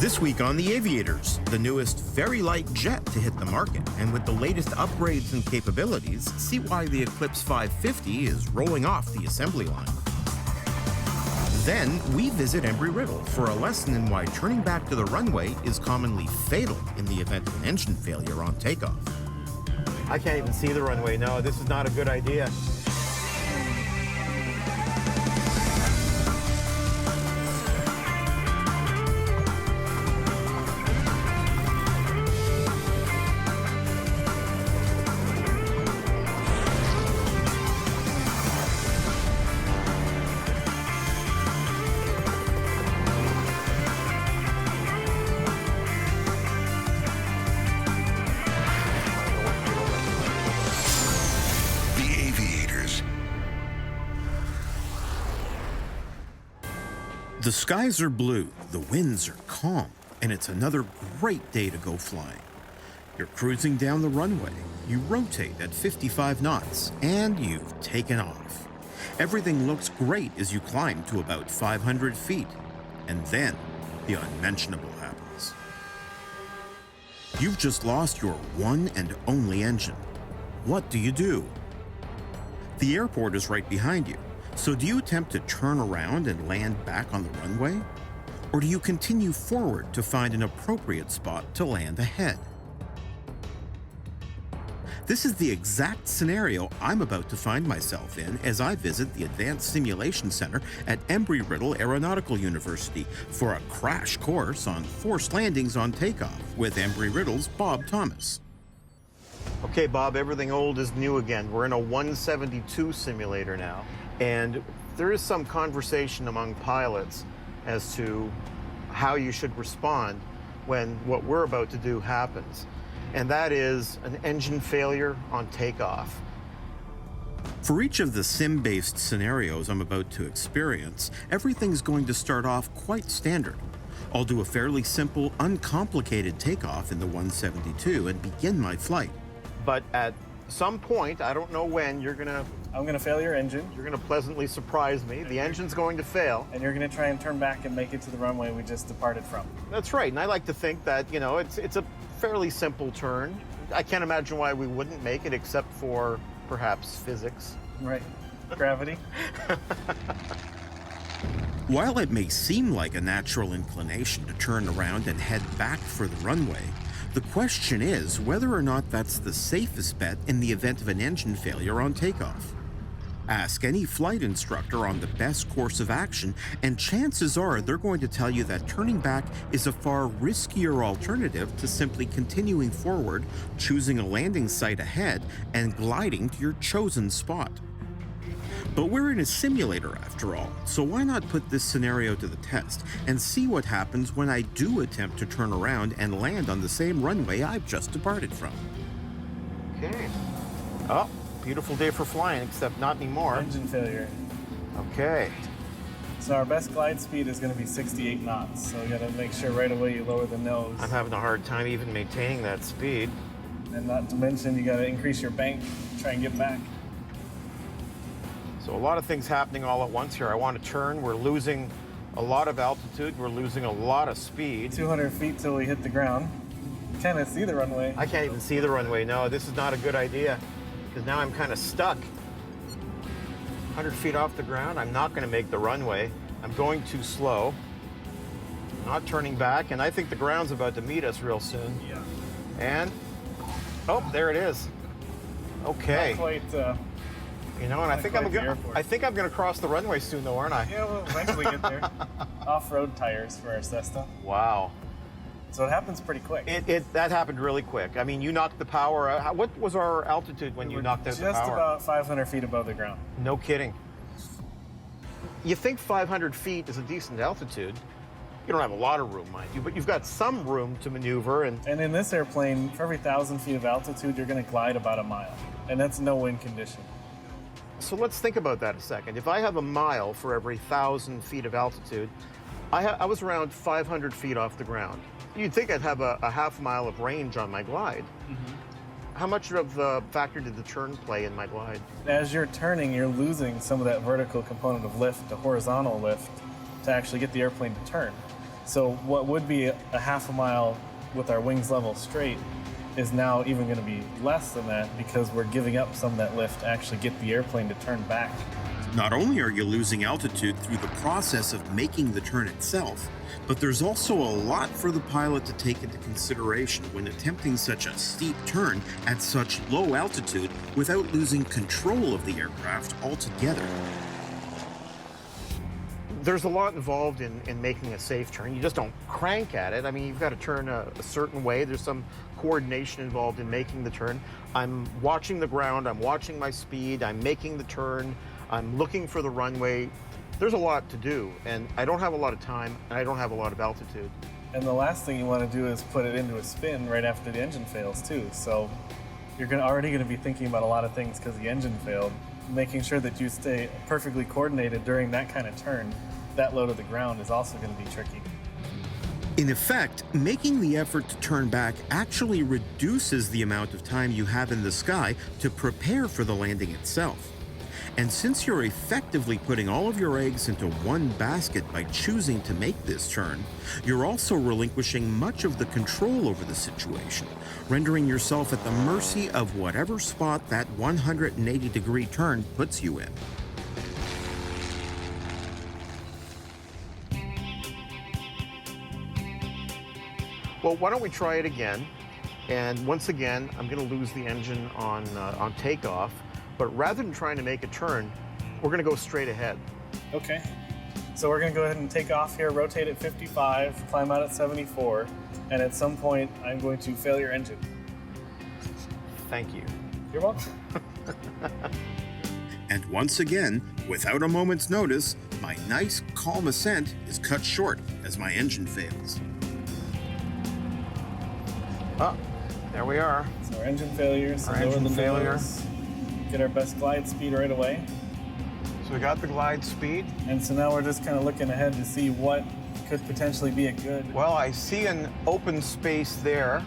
This week on the Aviators, the newest very light jet to hit the market, and with the latest upgrades and capabilities, see why the Eclipse 550 is rolling off the assembly line. Then we visit Embry-Riddle for a lesson in why turning back to the runway is commonly fatal in the event of an engine failure on takeoff. I can't even see the runway. No, this is not a good idea. The skies are blue, the winds are calm, and it's another great day to go flying. You're cruising down the runway, you rotate at 55 knots, and you've taken off. Everything looks great as you climb to about 500 feet, and then the unmentionable happens. You've just lost your one and only engine. What do you do? The airport is right behind you. So do you attempt to turn around and land back on the runway? Or do you continue forward to find an appropriate spot to land ahead? This is the exact scenario I'm about to find myself in as I visit the Advanced Simulation Center at Embry-Riddle Aeronautical University for a crash course on forced landings on takeoff with Embry-Riddle's Bob Thomas. Okay, Bob, everything old is new again. We're in a 172 simulator now. And there is some conversation among pilots as to how you should respond when what we're about to do happens. And that is an engine failure on takeoff. For each of the sim-based scenarios I'm about to experience, everything's going to start off quite standard. I'll do a fairly simple, uncomplicated takeoff in the 172 and begin my flight. But at some point, I don't know when, I'm gonna fail your engine. You're gonna pleasantly surprise me. The engine's going to fail. And you're gonna try and turn back and make it to the runway we just departed from. That's right, and I like to think that, it's a fairly simple turn. I can't imagine why we wouldn't make it except for perhaps physics. Right, gravity. While it may seem like a natural inclination to turn around and head back for the runway, the question is whether or not that's the safest bet in the event of an engine failure on takeoff. Ask any flight instructor on the best course of action, and chances are they're going to tell you that turning back is a far riskier alternative to simply continuing forward, choosing a landing site ahead, and gliding to your chosen spot. But we're in a simulator after all, so why not put this scenario to the test and see what happens when I do attempt to turn around and land on the same runway I've just departed from. Okay. Oh, beautiful day for flying, except not anymore. Engine failure. Okay. So our best glide speed is gonna be 68 knots, so you gotta make sure right away you lower the nose. I'm having a hard time even maintaining that speed. And not to mention you gotta increase your bank, try and get back. So a lot of things happening all at once here. I want to turn. We're losing a lot of altitude. We're losing a lot of speed. 200 feet till we hit the ground. Can't even see the runway. I can't even see the runway. No, this is not a good idea because now I'm kind of stuck. 100 feet off the ground. I'm not going to make the runway. I'm going too slow. Not turning back, and I think the ground's about to meet us real soon. Yeah. And, oh, there it is. Okay. Not quite, and I think I'm going to cross the runway soon, though, aren't I? Yeah, we'll eventually get there. Off-road tires for our Cessna. Wow. So it happens pretty quick. That happened really quick. I mean, you knocked the power out. What was our altitude when you knocked out the power? Just about 500 feet above the ground. No kidding. You think 500 feet is a decent altitude. You don't have a lot of room, mind you, but you've got some room to maneuver. And in this airplane, for every 1,000 feet of altitude, you're going to glide about a mile. And that's no wind condition. So let's think about that a second. If I have a mile for every 1,000 feet of altitude, I was around 500 feet off the ground. You'd think I'd have a half mile of range on my glide. Mm-hmm. How much of a factor did the turn play in my glide? As you're turning, you're losing some of that vertical component of lift, the horizontal lift, to actually get the airplane to turn. So what would be a half a mile with our wings level straight is now even going to be less than that because we're giving up some of that lift to actually get the airplane to turn back. Not only are you losing altitude through the process of making the turn itself, but there's also a lot for the pilot to take into consideration when attempting such a steep turn at such low altitude without losing control of the aircraft altogether. There's a lot involved in making a safe turn. You just don't crank at it. I mean, you've got to turn a certain way. There's some coordination involved in making the turn. I'm watching the ground, I'm watching my speed, I'm making the turn, I'm looking for the runway. There's a lot to do, and I don't have a lot of time, and I don't have a lot of altitude. And the last thing you want to do is put it into a spin right after the engine fails too. So you're already going to be thinking about a lot of things because the engine failed. Making sure that you stay perfectly coordinated during that kind of turn, that low to the ground, is also going to be tricky. In effect, making the effort to turn back actually reduces the amount of time you have in the sky to prepare for the landing itself. And since you're effectively putting all of your eggs into one basket by choosing to make this turn, you're also relinquishing much of the control over the situation, rendering yourself at the mercy of whatever spot that 180-degree turn puts you in. Well, why don't we try it again? And once again, I'm going to lose the engine on takeoff. But rather than trying to make a turn, we're going to go straight ahead. Okay. So we're going to go ahead and take off here, rotate at 55, climb out at 74, and at some point, I'm going to fail your engine. Thank you. You're welcome. And once again, without a moment's notice, my nice, calm ascent is cut short as my engine fails. Oh, there we are. So our engine failure, so Our lower engine the failure. nose, get our best glide speed right away. So we got the glide speed. And so now we're just kind of looking ahead to see what could potentially be a good. Well, I see an open space there.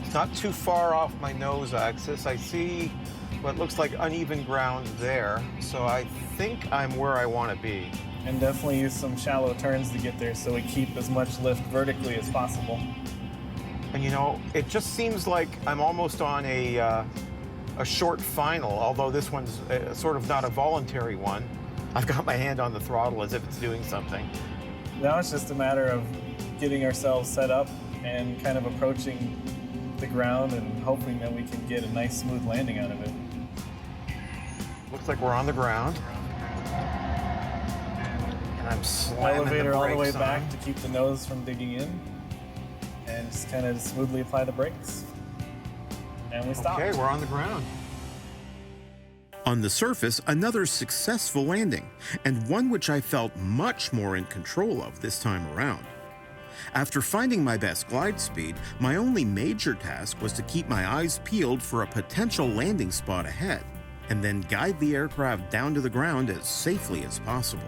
It's not too far off my nose axis. I see what looks like uneven ground there. So I think I'm where I want to be. And definitely use some shallow turns to get there so we keep as much lift vertically as possible. And you know, it just seems like I'm almost on a short final, although this one's sort of not a voluntary one. I've got my hand on the throttle as if it's doing something. Now it's just a matter of getting ourselves set up and kind of approaching the ground and hoping that we can get a nice smooth landing out of it. Looks like we're on the ground. And I'm slamming Elevator the all the way brakes back on. to keep the nose from digging in. And just kind of smoothly apply the brakes. And we stop. Okay, we're on the ground. On the surface, another successful landing, and one which I felt much more in control of this time around. After finding my best glide speed, my only major task was to keep my eyes peeled for a potential landing spot ahead, and then guide the aircraft down to the ground as safely as possible.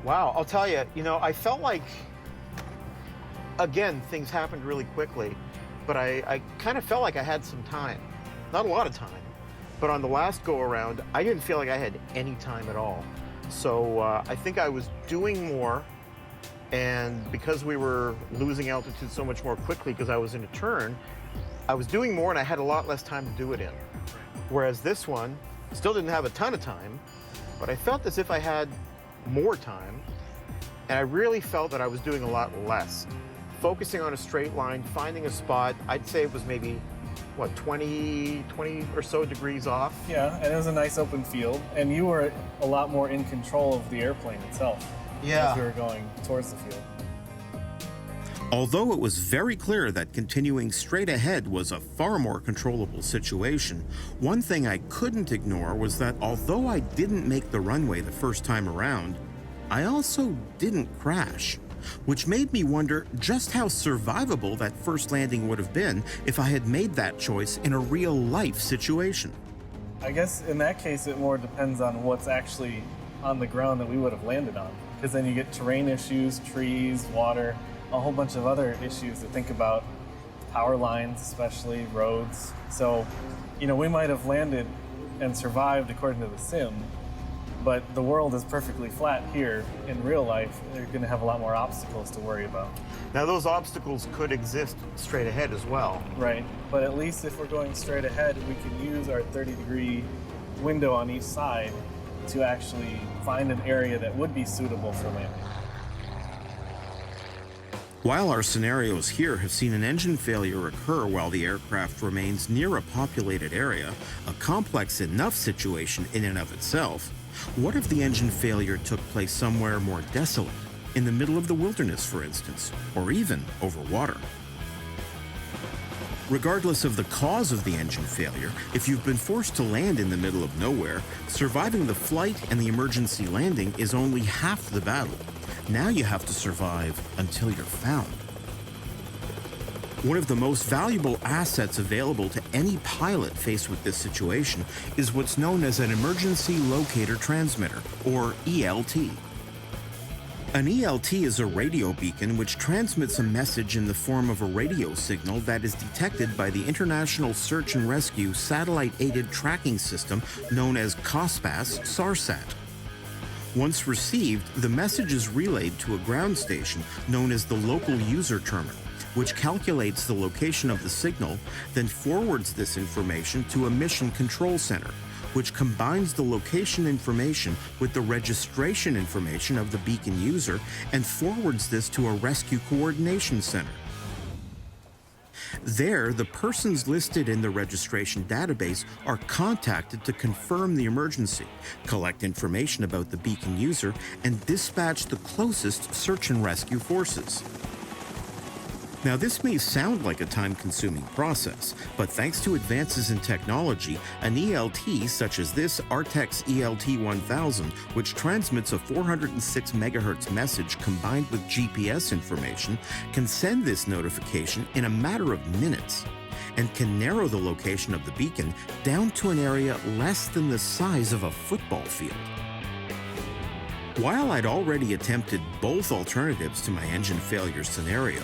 Wow, I'll tell you, I felt like, again, things happened really quickly, but I kind of felt like I had some time. Not a lot of time, but on the last go around, I didn't feel like I had any time at all. So I think I was doing more, and because we were losing altitude so much more quickly because I was in a turn, I was doing more and I had a lot less time to do it in. Whereas this one, still didn't have a ton of time, but I felt as if I had more time, and I really felt that I was doing a lot less. Focusing on a straight line, finding a spot, I'd say it was maybe, 20 or so degrees off? Yeah, and it was a nice open field, and you were a lot more in control of the airplane itself. Yeah. As we were going towards the field. Although it was very clear that continuing straight ahead was a far more controllable situation, one thing I couldn't ignore was that although I didn't make the runway the first time around, I also didn't crash, which made me wonder just how survivable that first landing would have been if I had made that choice in a real-life situation. I guess in that case, it more depends on what's actually on the ground that we would have landed on. Because then you get terrain issues, trees, water, a whole bunch of other issues to think about, power lines especially, roads. So, we might have landed and survived according to the sim, But the world is perfectly flat here. In real life, you're going to have a lot more obstacles to worry about. Now, those obstacles could exist straight ahead as well. Right, but at least if we're going straight ahead, we can use our 30-degree window on each side to actually find an area that would be suitable for landing. While our scenarios here have seen an engine failure occur while the aircraft remains near a populated area, a complex enough situation in and of itself, what if the engine failure took place somewhere more desolate, in the middle of the wilderness, for instance, or even over water? Regardless of the cause of the engine failure, if you've been forced to land in the middle of nowhere, surviving the flight and the emergency landing is only half the battle. Now you have to survive until you're found. One of the most valuable assets available to any pilot faced with this situation is what's known as an emergency locator transmitter, or ELT. An ELT is a radio beacon which transmits a message in the form of a radio signal that is detected by the International Search and Rescue Satellite-Aided Tracking System known as Cospas-Sarsat. Once received, the message is relayed to a ground station known as the local user terminal, which calculates the location of the signal, then forwards this information to a mission control center, which combines the location information with the registration information of the beacon user and forwards this to a rescue coordination center. There, the persons listed in the registration database are contacted to confirm the emergency, collect information about the beacon user, and dispatch the closest search and rescue forces. Now, this may sound like a time-consuming process, but thanks to advances in technology, an ELT such as this Artex ELT 1000, which transmits a 406 MHz message combined with GPS information, can send this notification in a matter of minutes and can narrow the location of the beacon down to an area less than the size of a football field. While I'd already attempted both alternatives to my engine failure scenario,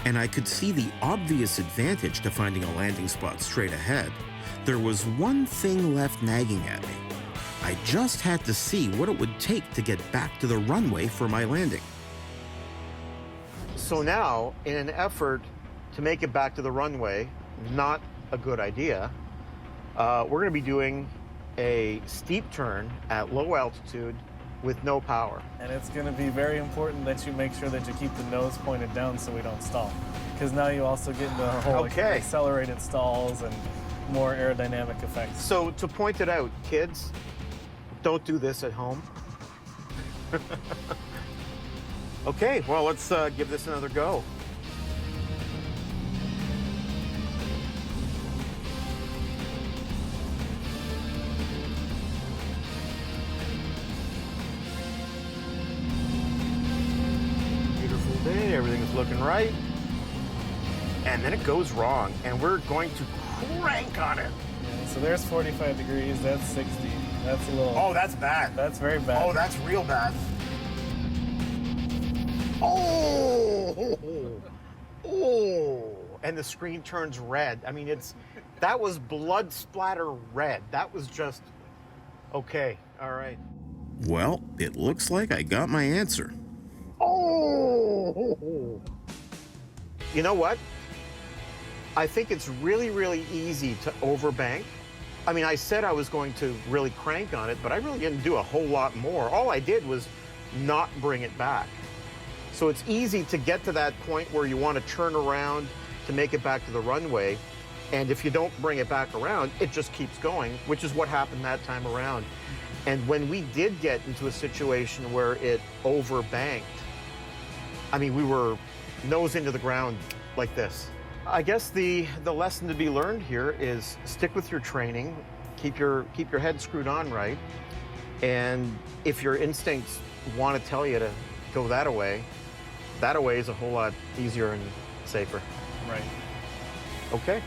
and I could see the obvious advantage to finding a landing spot straight ahead, there was one thing left nagging at me. I just had to see what it would take to get back to the runway for my landing. So now, in an effort to make it back to the runway, not a good idea, we're going to be doing a steep turn at low altitude with no power. And it's going to be very important that you make sure that you keep the nose pointed down so we don't stall. Because now you also get into the whole accelerated stalls and more aerodynamic effects. So to point it out, kids, don't do this at home. Okay, well, let's give this another go. Everything's looking right. And then it goes wrong, and we're going to crank on it. Yeah, so there's 45 degrees, that's 60. That's a little... Oh, that's bad. That's very bad. Oh, that's real bad. Oh! Oh! And the screen turns red. I mean, that was blood splatter red. That was just... Okay, all right. Well, it looks like I got my answer. Oh! You know what? I think it's really, really easy to overbank. I mean, I said I was going to really crank on it, but I really didn't do a whole lot more. All I did was not bring it back. So it's easy to get to that point where you want to turn around to make it back to the runway. And if you don't bring it back around, it just keeps going, which is what happened that time around. And when we did get into a situation where it overbanked, I mean, we were nose into the ground like this. I guess the lesson to be learned here is stick with your training, keep your head screwed on right, and if your instincts want to tell you to go that way is a whole lot easier and safer. Right. Okay.